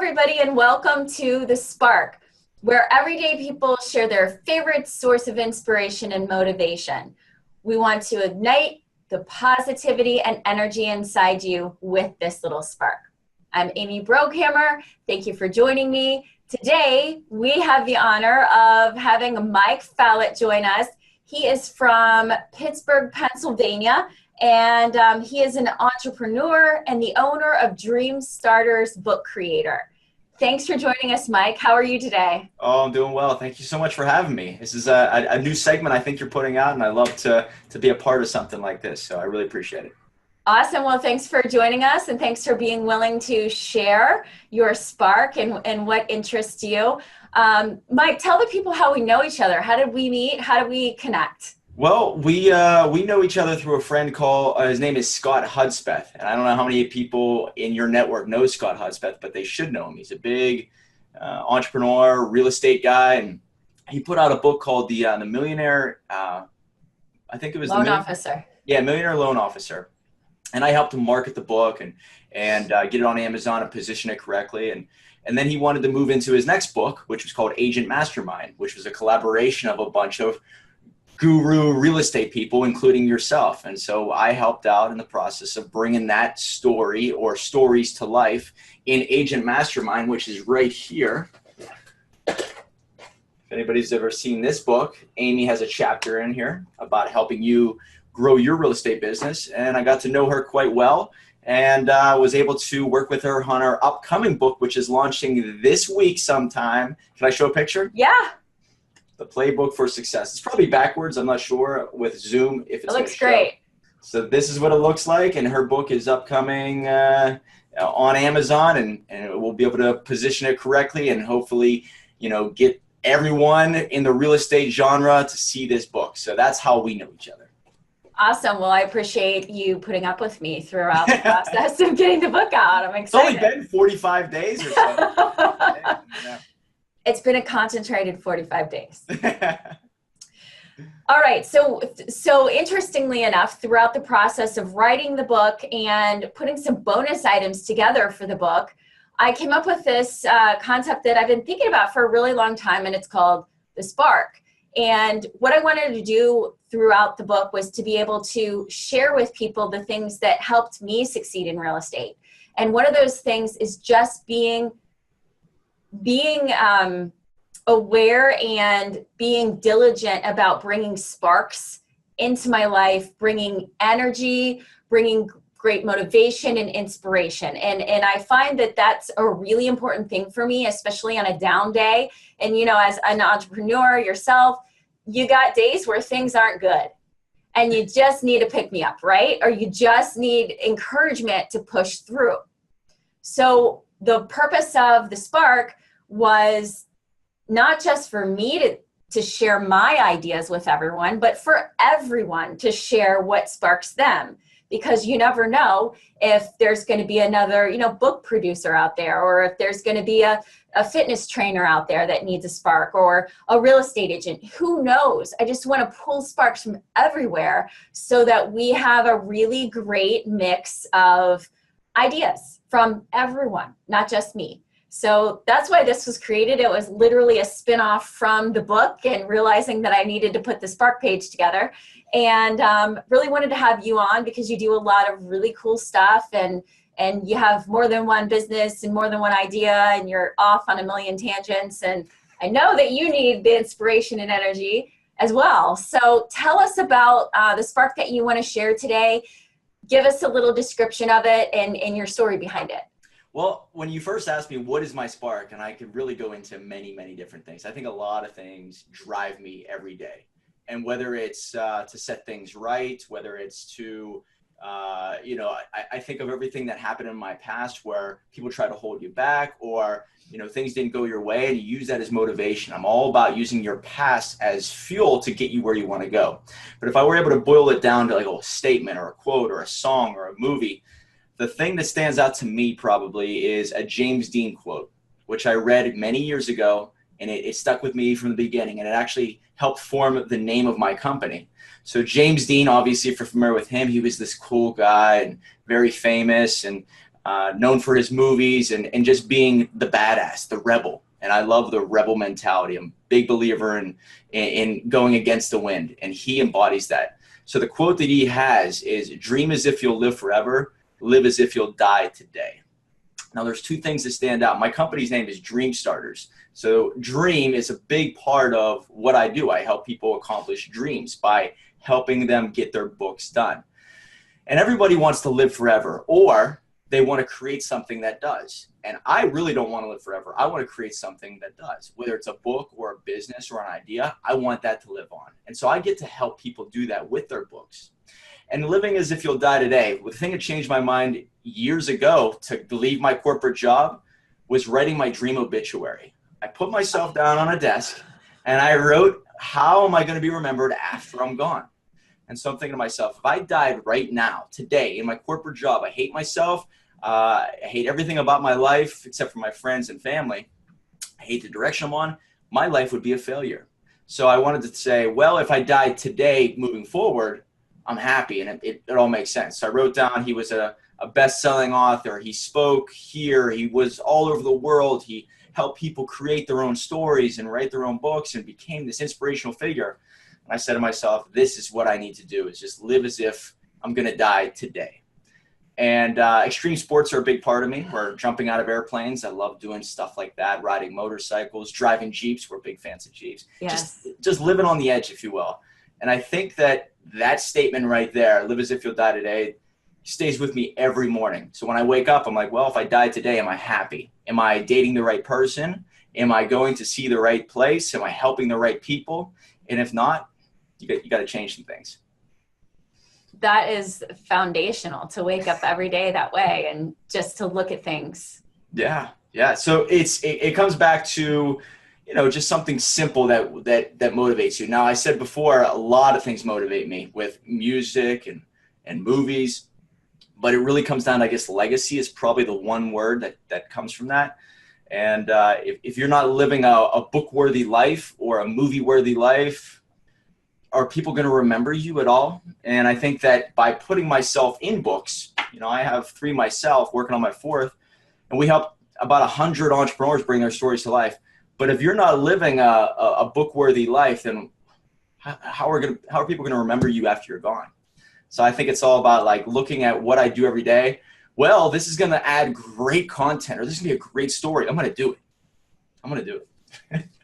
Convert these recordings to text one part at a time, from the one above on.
everybody, and welcome to The Spark, where everyday people share their favorite source of inspiration and motivation. We want to ignite the positivity and energy inside you with this little spark. I'm Amy Brokehammer. Thank you for joining me. Today, we have the honor of having Mike Fallat join us. He is from Pittsburgh, Pennsylvania, and he is an entrepreneur and the owner of Dream Starters Book Creator. Thanks for joining us, Mike. How are you today? Oh, I'm doing well. Thank you so much for having me. This is a new segment I think you're putting out, and I love to be a part of something like this, so I really appreciate it. Awesome. Well, thanks for joining us, and thanks for being willing to share your spark and what interests you. Mike, tell the people how we know each other. How did we meet? How did we connect? Well, we know each other through a friend called, his name is Scott Hudspeth. And I don't know how many people in your network know Scott Hudspeth, but they should know him. He's a big entrepreneur, real estate guy. And he put out a book called the Millionaire, I think it was Loan Officer. Yeah, Millionaire Loan Officer. And I helped him market the book and get it on Amazon and position it correctly. And then he wanted to move into his next book, which was called Agent Mastermind, which was a collaboration of a bunch of guru real estate people, including yourself. And so I helped out in the process of bringing that story or stories to life in Agent Mastermind, which is right here. If anybody's ever seen this book, Amy has a chapter in here about helping you grow your real estate business. And I got to know her quite well and was able to work with her on her upcoming book, which is launching this week sometime. Can I show a picture? Yeah. The Playbook for Success. It's probably backwards. I'm not sure with Zoom if it's. It looks great. So this is what it looks like, and her book is upcoming on Amazon, and we'll be able to position it correctly and hopefully, get everyone in the real estate genre to see this book. So that's how we know each other. Awesome. Well, I appreciate you putting up with me throughout the process of getting the book out. I'm excited. It's only been 45 days or so. Yeah. It's been a concentrated 45 days. All right. So interestingly enough, throughout the process of writing the book and putting some bonus items together for the book, I came up with this concept that I've been thinking about for a really long time, and it's called The Spark. And what I wanted to do throughout the book was to be able to share with people the things that helped me succeed in real estate. And one of those things is just being aware and being diligent about bringing sparks into my life, bringing energy, bringing great motivation and inspiration. And I find that that's a really important thing for me, especially on a down day. And, as an entrepreneur yourself, you got days where things aren't good and you just need to pick me up, right? Or you just need encouragement to push through. So the purpose of the Spark was not just for me to share my ideas with everyone, but for everyone to share what sparks them. Because you never know if there's going to be another, book producer out there, or if there's going to be a fitness trainer out there that needs a spark, or a real estate agent. Who knows? I just want to pull sparks from everywhere so that we have a really great mix of ideas from everyone, not just me. So that's why this was created. It was literally a spin-off from the book, and realizing that I needed to put the Spark page together, and really wanted to have you on because you do a lot of really cool stuff, and you have more than one business and more than one idea, and you're off on a million tangents. And I know that you need the inspiration and energy as well. So tell us about the Spark that you want to share today. Give us a little description of it and your story behind it. Well, when you first asked me, what is my spark? And I could really go into many, many different things. I think a lot of things drive me every day. And whether it's to set things right, whether it's to, I think of everything that happened in my past where people try to hold you back, or, things didn't go your way, and you use that as motivation. I'm all about using your past as fuel to get you where you want to go. But if I were able to boil it down to like a statement or a quote or a song or a movie, the thing that stands out to me probably is a James Dean quote, which I read many years ago, and it stuck with me from the beginning, and it actually helped form the name of my company. So James Dean, obviously, if you're familiar with him, he was this cool guy and very famous, and known for his movies and just being the badass, the rebel. And I love the rebel mentality. I'm a big believer in going against the wind, and he embodies that. So the quote that he has is, dream as if you'll live forever, live as if you'll die today. Now there's two things that stand out. My company's name is Dream Starters. So dream is a big part of what I do. I help people accomplish dreams by helping them get their books done. And everybody wants to live forever, or they want to create something that does. And I really don't want to live forever. I want to create something that does. Whether it's a book or a business or an idea, I want that to live on. And so I get to help people do that with their books. And living as if you'll die today, the thing that changed my mind years ago to leave my corporate job was writing my dream obituary. I put myself down on a desk and I wrote, how am I going to be remembered after I'm gone? And so I'm thinking to myself, if I died right now, today, in my corporate job, I hate myself, I hate everything about my life except for my friends and family, I hate the direction I'm on, my life would be a failure. So I wanted to say, well, if I died today moving forward, I'm happy, and it all makes sense. So I wrote down he was a best-selling author. He spoke here. He was all over the world. He helped people create their own stories and write their own books and became this inspirational figure. And I said to myself, this is what I need to do, is just live as if I'm going to die today. And extreme sports are a big part of me. We're jumping out of airplanes. I love doing stuff like that, riding motorcycles, driving Jeeps. We're big fans of Jeeps. Yes. Just living on the edge, if you will. And I think that statement right there, live as if you'll die today, stays with me every morning. So when I wake up, I'm like, well, if I die today, am I happy? Am I dating the right person? Am I going to see the right place? Am I helping the right people? And if not, you got to change some things. That is foundational, to wake up every day that way and just to look at things. Yeah. So it comes back to, just something simple that motivates you. Now, I said before, a lot of things motivate me with music and movies, but it really comes down to, I guess, legacy is probably the one word that comes from that. And if you're not living a book-worthy life or a movie-worthy life, are people going to remember you at all? And I think that by putting myself in books, I have 3 myself, working on my 4th, and we help about 100 entrepreneurs bring their stories to life. But if you're not living a book-worthy life, then how are people going to remember you after you're gone? So I think it's all about like looking at what I do every day. Well, this is going to add great content, or this is going to be a great story. I'm going to do it.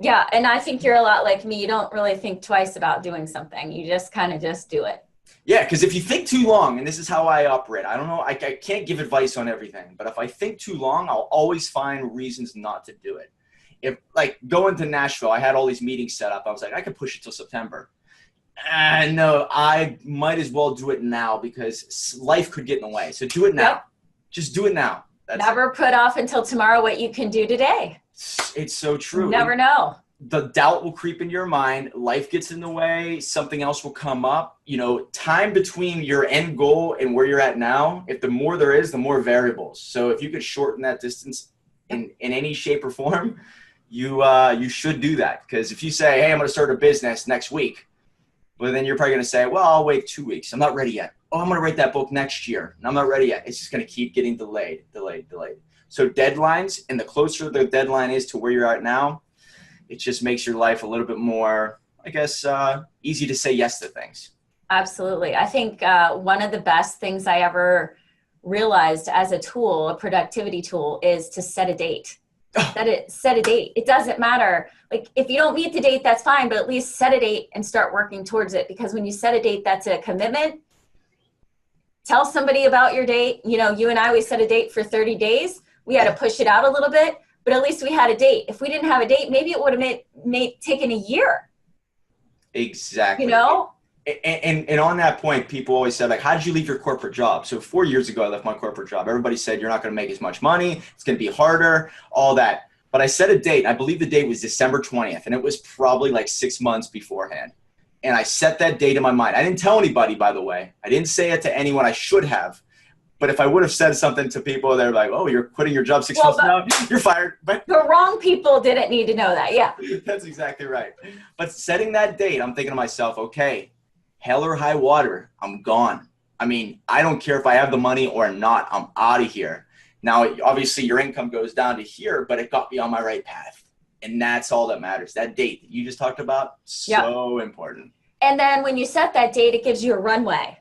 Yeah. And I think you're a lot like me. You don't really think twice about doing something. You just kind of just do it. Yeah. Because if you think too long, and this is how I operate, I don't know, I can't give advice on everything, but if I think too long, I'll always find reasons not to do it. If like going to Nashville, I had all these meetings set up. I was like, I could push it till September. No, I might as well do it now because life could get in the way. So do it now. Yep. Just do it now. Never put off until tomorrow what you can do today. It's so true. You never know. The doubt will creep into your mind. Life gets in the way. Something else will come up. Time between your end goal and where you're at now, if the more there is, the more variables. So if you could shorten that distance in any shape or form, you should do that. Because if you say, hey, I'm going to start a business next week, well, then you're probably going to say, well, I'll wait 2 weeks. I'm not ready yet. Oh, I'm going to write that book next year. And I'm not ready yet. It's just going to keep getting delayed. So deadlines, and the closer the deadline is to where you're at now, it just makes your life a little bit more, I guess, easy to say yes to things. Absolutely. I think one of the best things I ever realized as a tool, a productivity tool, is to set a date. Set a date. It doesn't matter. Like if you don't meet the date, that's fine, but at least set a date and start working towards it. Because when you set a date, that's a commitment. Tell somebody about your date. You and I, we set a date for 30 days. We had to push it out a little bit, but at least we had a date. If we didn't have a date, maybe it would have taken a year. Exactly. And on that point, people always said, like, how did you leave your corporate job? So 4 years ago, I left my corporate job. Everybody said, you're not going to make as much money. It's going to be harder, all that. But I set a date. I believe the date was December 20th, and it was probably like 6 months beforehand. And I set that date in my mind. I didn't tell anybody, by the way. I didn't say it to anyone. I should have. But if I would have said something to people, they're like, oh, you're quitting your job 6 months now? You're fired. But the wrong people didn't need to know that. Yeah. That's exactly right. But setting that date, I'm thinking to myself, okay, hell or high water, I'm gone. I mean, I don't care if I have the money or not. I'm out of here. Now, obviously your income goes down to here, but it got me on my right path. And that's all that matters. That date that you just talked about, so important. And then when you set that date, it gives you a runway.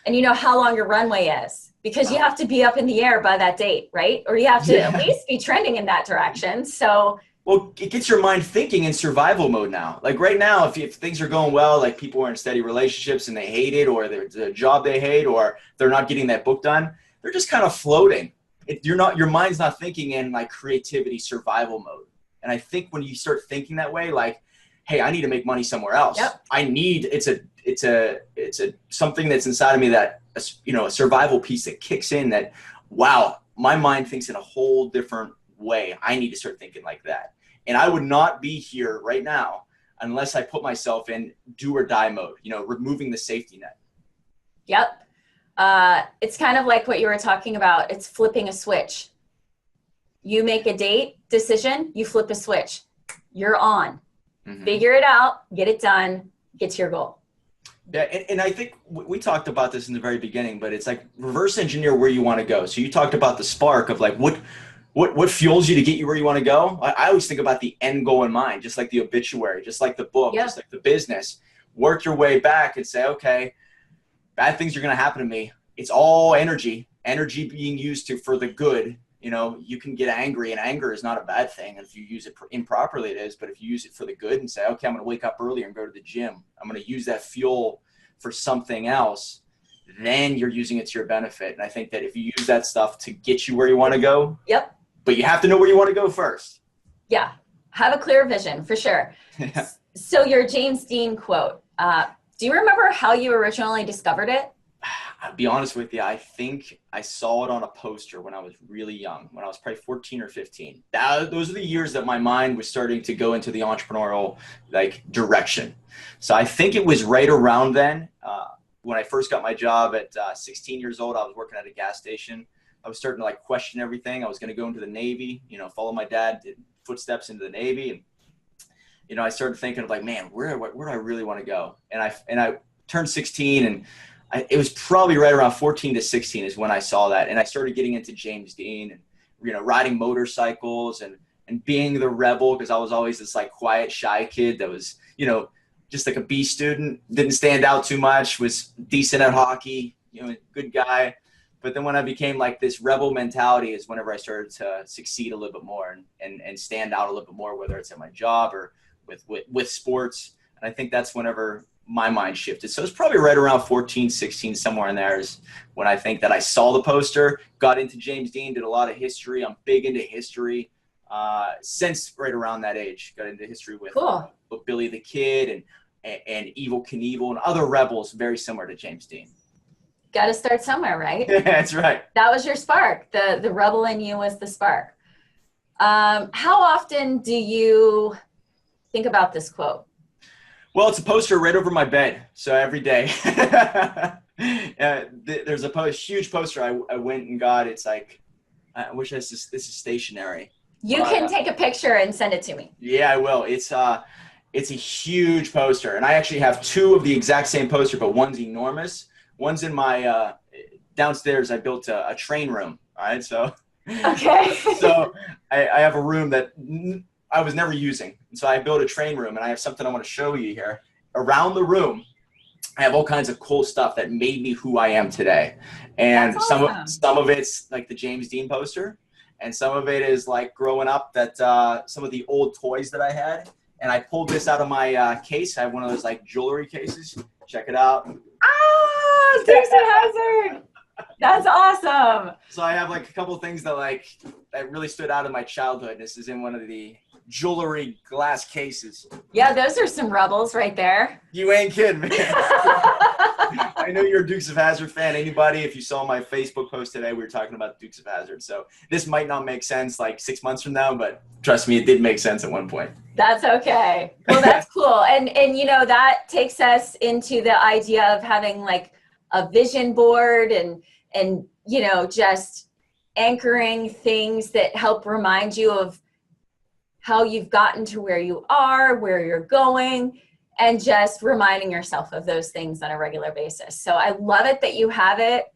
And you know how long your runway is, because you have to be up in the air by that date, right? Or you have to at least be trending in that direction. So, well, it gets your mind thinking in survival mode now. Like right now, if things are going well, like people are in steady relationships and they hate it, or there's a job they hate, or they're not getting that book done, they're just kind of floating. Your mind's not thinking in like creativity, survival mode. And I think when you start thinking that way, like, hey, I need to make money somewhere else. Yep. It's a something that's inside of me that, you know, a survival piece that kicks in that, wow, my mind thinks in a whole different way. I need to start thinking like that. And I would not be here right now unless I put myself in do or die mode, you know, removing the safety net. Yep. It's kind of like what you were talking about. It's flipping a switch. You make a date decision, you flip a switch. You're on. Mm-hmm. Figure it out, get it done, get to your goal. Yeah, and I think we talked about this in the very beginning, but it's like reverse engineer where you want to go. So you talked about the spark of like what fuels you to get you where you want to go. I always think about the end goal in mind, just like the obituary, just like the book, just like the business. Work your way back and say, okay, bad things are going to happen to me. It's all energy being used for the good. You know, you can get angry, and anger is not a bad thing. And if you use it improperly, it is. But if you use it for the good and say, okay, I'm going to wake up earlier and go to the gym, I'm going to use that fuel for something else, then you're using it to your benefit. And I think that if you use that stuff to get you where you want to go, but you have to know where you want to go first. Yeah. Have a clear vision for sure. So your James Dean quote, do you remember how you originally discovered it? I'll be honest with you. I think I saw it on a poster when I was really young, when I was probably 14 or 15. Those are the years that my mind was starting to go into the entrepreneurial like direction. So I think it was right around then when I first got my job at 16 years old. I was working at a gas station. I was starting to like question everything. I was going to go into the Navy, you know, follow my dad, did footsteps into the Navy. And, you know, I started thinking of like, man, where do I really want to go? And I turned 16 and it was probably right around 14 to 16 is when I saw that. And I started getting into James Dean and, you know, riding motorcycles and being the rebel, because I was always this like quiet, shy kid that was, you know, just like a B student, didn't stand out too much, was decent at hockey, you know, good guy. But then when I became like this rebel mentality is whenever I started to succeed a little bit more and stand out a little bit more, whether it's at my job or with sports. And I think that's whenever my mind shifted. So it's probably right around 14, 16, somewhere in there is when I think that I saw the poster, got into James Dean, did a lot of history. I'm big into history since right around that age. Got into history with Billy the Kid and Evel Knievel and other rebels very similar to James Dean. Got to start somewhere, right? That's right. That was your spark. The rebel in you was the spark. How often do you think about this quote? Well, it's a poster right over my bed, so every day. There's a huge poster I went and got. It's like, I wish this is stationary. You can take a picture and send it to me. Yeah, I will. It's a huge poster, and I actually have two of the exact same poster, but one's enormous. One's in my downstairs. I built a train room. All right, so okay. So I have a room that I was never using. And so I built a train room, and I have something I want to show you here. Around the room, I have all kinds of cool stuff that made me who I am today. And awesome. some of it's like the James Dean poster, and some of it is like growing up that some of the old toys that I had. And I pulled this out of my case. I have one of those like jewelry cases. Check it out. Ah, Dukes of Hazzard. That's awesome. So I have like a couple of things that really stood out in my childhood. This is in one of the jewelry glass cases. Yeah, those are some rebels right there. You ain't kidding, man. I know you're a Dukes of Hazzard fan. Anybody, if you saw my Facebook post today, we were talking about Dukes of Hazzard. So this might not make sense like 6 months from now, but trust me, it did make sense at one point. That's okay. Well, that's cool. And you know, that takes us into the idea of having like a vision board and you know, just anchoring things that help remind you of how you've gotten to where you are, where you're going, and just reminding yourself of those things on a regular basis. So I love it that you have it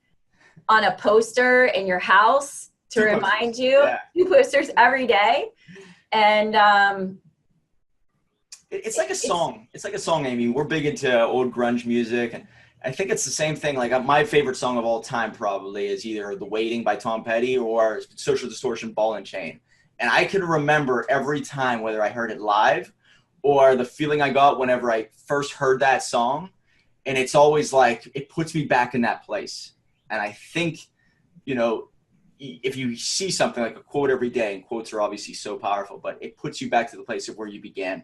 on a poster in your house to remind you. Yeah. 2 posters every day. And it's like a song. It's like a song, Amy. We're big into old grunge music, and I think it's the same thing. Like my favorite song of all time probably is either The Waiting by Tom Petty or Social Distortion, Ball and Chain. And I can remember every time, whether I heard it live or the feeling I got whenever I first heard that song. And it's always like, it puts me back in that place. And I think, you know, if you see something like a quote every day, and quotes are obviously so powerful, but it puts you back to the place of where you began.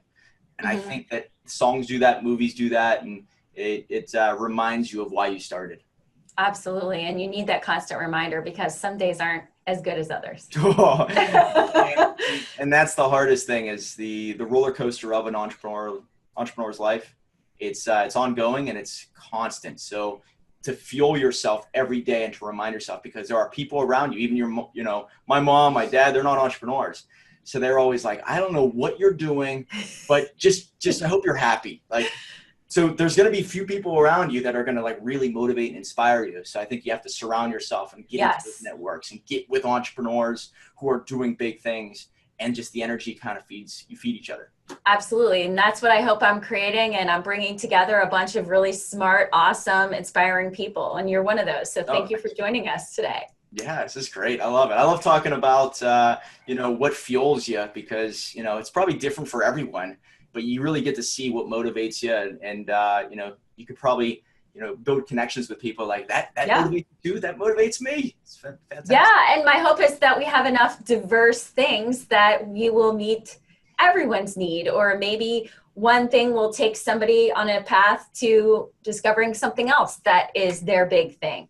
And I think that songs do that, movies do that, and it reminds you of why you started. Absolutely. And you need that constant reminder because some days aren't as good as others. And that's the hardest thing is the roller coaster of an entrepreneur's life. It's ongoing and it's constant. So to fuel yourself every day and to remind yourself, because there are people around you, even my mom, my dad, they're not entrepreneurs. So they're always like, I don't know what you're doing, but just I hope you're happy. Like, so there's going to be few people around you that are going to like really motivate and inspire you. So I think you have to surround yourself and get into those networks and get with entrepreneurs who are doing big things, and just the energy kind of feed each other. Absolutely. And that's what I hope I'm creating. And I'm bringing together a bunch of really smart, awesome, inspiring people. And you're one of those. So thank you for joining us today. Yeah, this is great. I love it. I love talking about, what fuels you, because, it's probably different for everyone, but you really get to see what motivates you. And you could probably, build connections with people like that. That motivates you. That motivates me. It's fantastic. Yeah. And my hope is that we have enough diverse things that we will meet everyone's need, or maybe one thing will take somebody on a path to discovering something else that is their big thing.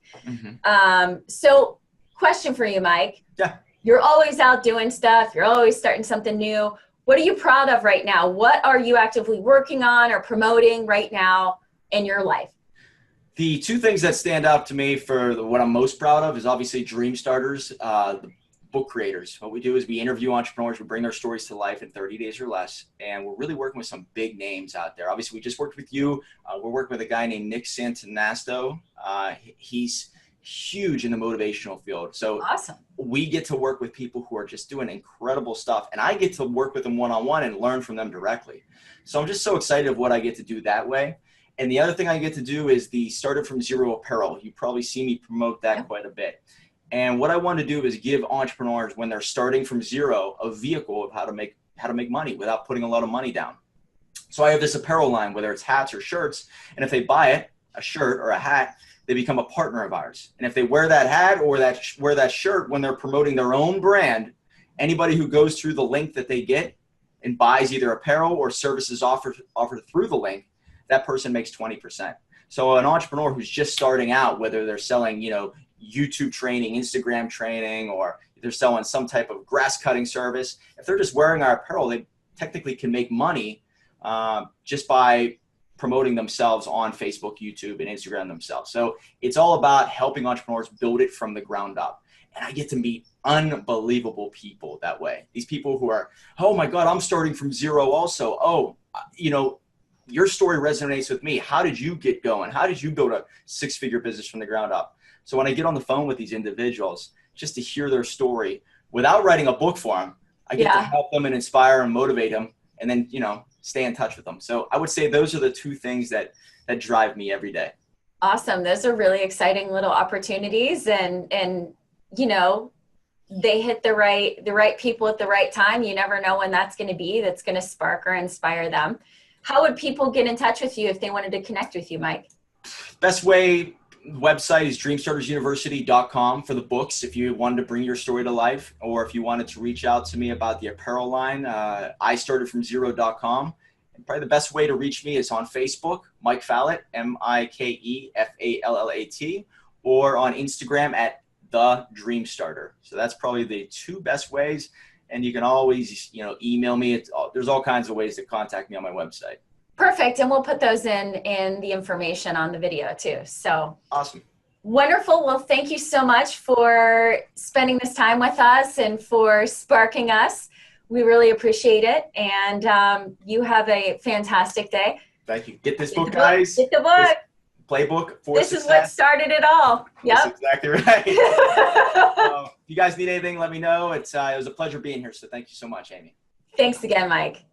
So question for you, Mike. Yeah. You're always out doing stuff. You're always starting something new. What are you proud of right now? What are you actively working on or promoting right now in your life? The two things that stand out to me for what I'm most proud of is obviously Dream Starters, the book creators. What we do is we interview entrepreneurs, we bring their stories to life in 30 days or less, and we're really working with some big names out there. Obviously, we just worked with you. We're working with a guy named Nick Santanasto. He's huge in the motivational field. So awesome. We get to work with people who are just doing incredible stuff, and I get to work with them one-on-one and learn from them directly. So I'm just so excited of what I get to do that way. And the other thing I get to do is the Started From Zero apparel. You probably see me promote that quite a bit. And what I want to do is give entrepreneurs, when they're starting from zero, a vehicle of how to make money without putting a lot of money down. So I have this apparel line, whether it's hats or shirts, and if they buy it, a shirt or a hat, they become a partner of ours. And if they wear that hat or wear that shirt when they're promoting their own brand, anybody who goes through the link that they get and buys either apparel or services offered through the link, that person makes 20%. So an entrepreneur who's just starting out, whether they're selling, YouTube training, Instagram training, or they're selling some type of grass cutting service, if they're just wearing our apparel, they technically can make money just by promoting themselves on Facebook, YouTube, and Instagram themselves. So it's all about helping entrepreneurs build it from the ground up. And I get to meet unbelievable people that way. These people who are, oh my God, I'm starting from zero also. Oh, your story resonates with me. How did you get going? How did you build a 6-figure business from the ground up? So when I get on the phone with these individuals, just to hear their story without writing a book for them, I get to help them and inspire and motivate them, and then, stay in touch with them. So I would say those are the two things that drive me every day. Awesome. Those are really exciting little opportunities, and they hit the right people at the right time. You never know when that's going to be, that's going to spark or inspire them. How would people get in touch with you if they wanted to connect with you, Mike? Best way, website is dreamstartersuniversity.com for the books if you wanted to bring your story to life, or if you wanted to reach out to me about the apparel line, istartedfromzero.com. And probably the best way to reach me is on Facebook, Mike Fallat, MikeFallat, or on Instagram at The Dream Starter. So that's probably the two best ways. And you can always, email me. There's all kinds of ways to contact me on my website. Perfect. And we'll put those in the information on the video too. So awesome. Wonderful. Well, thank you so much for spending this time with us and for sparking us. We really appreciate it. And you have a fantastic day. Thank you. Get this book, guys. Get the book. Playbook for This success. is what started it all. Yep. That's exactly right. you guys need anything, let me know. It was a pleasure being here. So thank you so much, Amy. Thanks again, Mike.